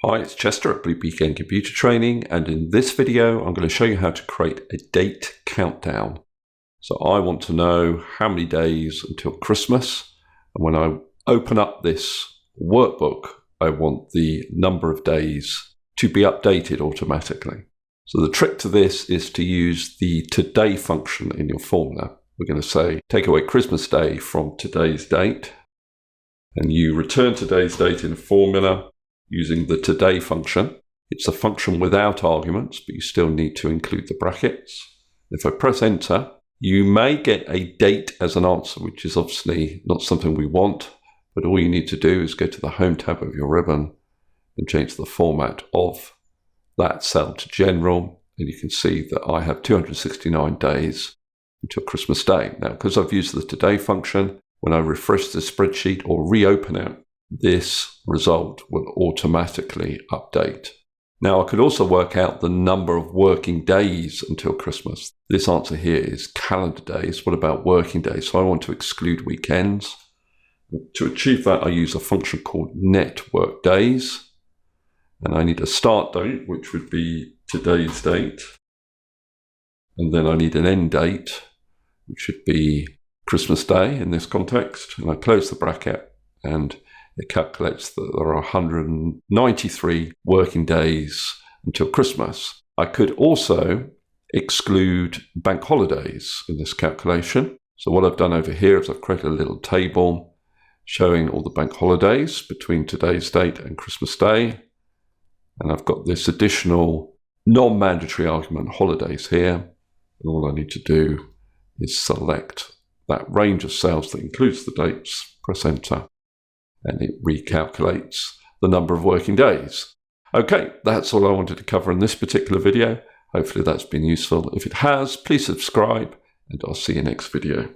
Hi, it's Chester at Blue Beacon Computer Training, and in this video I'm going to show you how to create a date countdown. So I want to know how many days until Christmas, and when I open up this workbook I want the number of days to be updated automatically. So the trick to this is to use the today function in your formula. We're going to say take away Christmas Day from today's date, and you return today's date in a formula using the today function. It's a function without arguments, but you still need to include the brackets. If I press enter, you may get a date as an answer, which is obviously not something we want, but all you need to do is go to the home tab of your ribbon and change the format of that cell to general, and you can see that I have 269 days until Christmas Day. Now, because I've used the today function, when I refresh the spreadsheet or reopen it, this result will automatically update. Now, I could also work out the number of working days until Christmas. This answer here is calendar days. What about working days? So I want to exclude weekends. To achieve that, I use a function called NETWORKDAYS. And I need a start date, which would be today's date. And then I need an end date, which should be Christmas Day in this context. And I close the bracket, and it calculates that there are 193 working days until Christmas. I could also exclude bank holidays in this calculation. So what I've done over here is I've created a little table showing all the bank holidays between today's date and Christmas Day. And I've got this additional non-mandatory argument holidays here. And all I need to do is select that range of cells that includes the dates, press enter, and it recalculates the number of working days. Okay, that's all I wanted to cover in this particular video. Hopefully that's been useful. If it has, please subscribe, and I'll see you next video.